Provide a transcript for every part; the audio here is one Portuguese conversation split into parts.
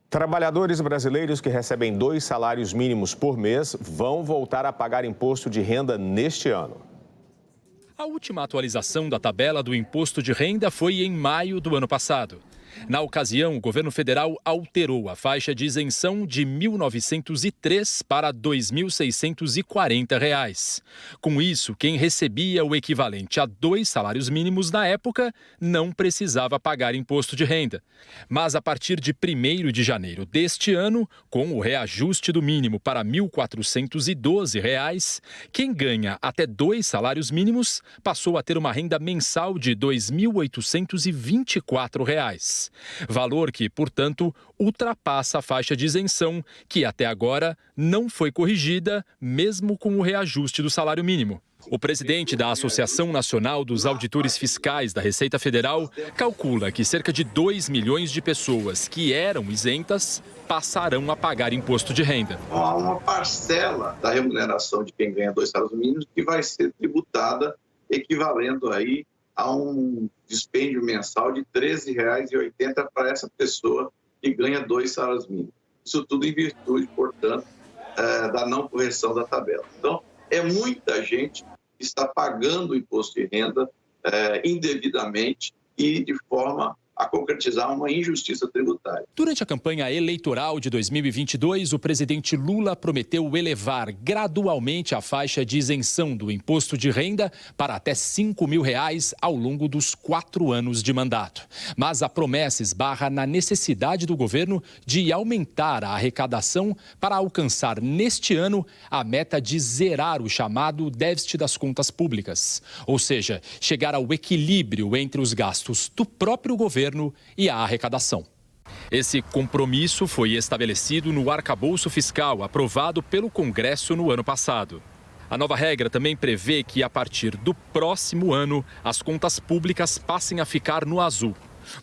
Trabalhadores brasileiros que recebem 2 salários mínimos por mês vão voltar a pagar imposto de renda neste ano. A última atualização da tabela do imposto de renda foi em maio do ano passado. Na ocasião, o governo federal alterou a faixa de isenção de R$ 1.903 para R$ 2.640. Com isso, quem recebia o equivalente a 2 salários mínimos na época não precisava pagar imposto de renda. Mas a partir de 1º de janeiro deste ano, com o reajuste do mínimo para R$ 1.412, quem ganha até 2 salários mínimos passou a ter uma renda mensal de R$ 2.824. Valor que, portanto, ultrapassa a faixa de isenção, que até agora não foi corrigida, mesmo com o reajuste do salário mínimo. O presidente da Associação Nacional dos Auditores Fiscais da Receita Federal calcula que cerca de 2 milhões de pessoas que eram isentas passarão a pagar imposto de renda. Há uma parcela da remuneração de quem ganha 2 salários mínimos que vai ser tributada, equivalendo aí a um dispêndio mensal de R$ 13,80 para essa pessoa que ganha 2 salários mínimos. Isso tudo em virtude, portanto, da não correção da tabela. Então, é muita gente que está pagando o imposto de renda indevidamente e de forma a concretizar uma injustiça tributária. Durante a campanha eleitoral de 2022, o presidente Lula prometeu elevar gradualmente a faixa de isenção do imposto de renda para até R$ 5.000 ao longo dos 4 anos de mandato. Mas a promessa esbarra na necessidade do governo de aumentar a arrecadação para alcançar neste ano a meta de zerar o chamado déficit das contas públicas. Ou seja, chegar ao equilíbrio entre os gastos do próprio governo e a arrecadação. Esse compromisso foi estabelecido no arcabouço fiscal aprovado pelo Congresso no ano passado. A nova regra também prevê que, a partir do próximo ano, as contas públicas passem a ficar no azul,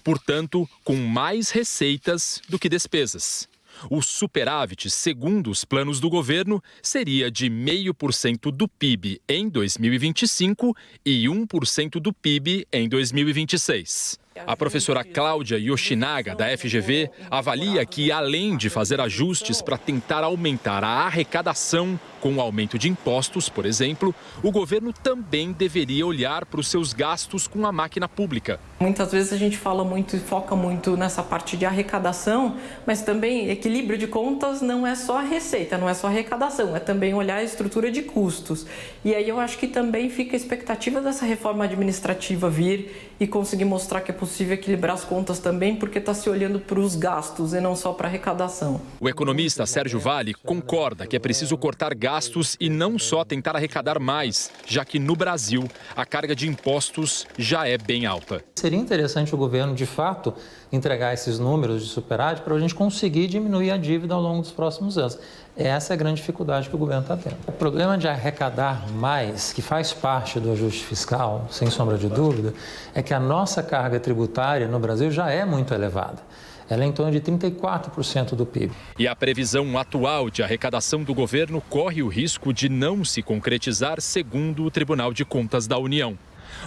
portanto, com mais receitas do que despesas. O superávit, segundo os planos do governo, seria de 0,5% do PIB em 2025 e 1% do PIB em 2026. A professora Cláudia Yoshinaga, da FGV, avalia que, além de fazer ajustes para tentar aumentar a arrecadação com o aumento de impostos, por exemplo, o governo também deveria olhar para os seus gastos com a máquina pública. Muitas vezes a gente fala muito e foca muito nessa parte de arrecadação, mas também equilíbrio de contas não é só a receita, não é só a arrecadação, é também olhar a estrutura de custos. E aí eu acho que também fica a expectativa dessa reforma administrativa vir e conseguir mostrar que é possível equilibrar as contas também, porque está se olhando para os gastos e não só para a arrecadação. O economista Sérgio Vale concorda que é preciso cortar gastos e não só tentar arrecadar mais, já que no Brasil a carga de impostos já é bem alta. Seria interessante o governo, de fato, entregar esses números de superávit para a gente conseguir diminuir a dívida ao longo dos próximos anos. Essa é a grande dificuldade que o governo está tendo. O problema de arrecadar mais, que faz parte do ajuste fiscal, sem sombra de dúvida, é que a nossa carga tributária no Brasil já é muito elevada. Ela é em torno de 34% do PIB. E a previsão atual de arrecadação do governo corre o risco de não se concretizar, segundo o Tribunal de Contas da União.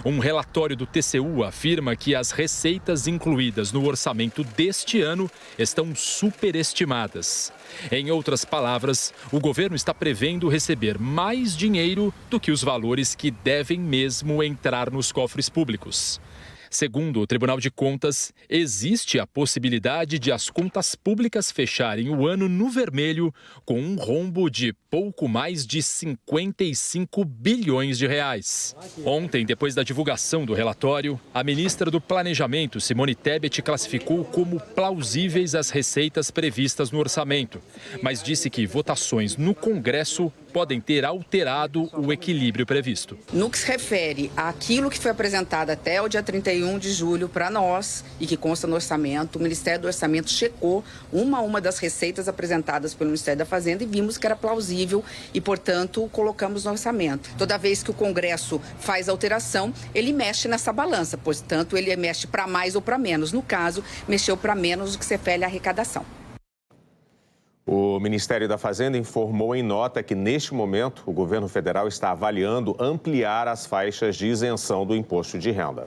Um relatório do TCU afirma que as receitas incluídas no orçamento deste ano estão superestimadas. Em outras palavras, o governo está prevendo receber mais dinheiro do que os valores que devem mesmo entrar nos cofres públicos. Segundo o Tribunal de Contas, existe a possibilidade de as contas públicas fecharem o ano no vermelho com um rombo de pouco mais de 55 bilhões de reais. Ontem, depois da divulgação do relatório, a ministra do Planejamento, Simone Tebet, classificou como plausíveis as receitas previstas no orçamento, mas disse que votações no Congresso podem ter alterado o equilíbrio previsto. No que se refere àquilo que foi apresentado até o dia 31 de julho para nós e que consta no orçamento, o Ministério do Orçamento checou uma a uma das receitas apresentadas pelo Ministério da Fazenda e vimos que era plausível e, portanto, colocamos no orçamento. Toda vez que o Congresso faz alteração, ele mexe nessa balança, portanto, ele mexe para mais ou para menos. No caso, mexeu para menos do que se refere à arrecadação. O Ministério da Fazenda informou em nota que, neste momento, o governo federal está avaliando ampliar as faixas de isenção do imposto de renda.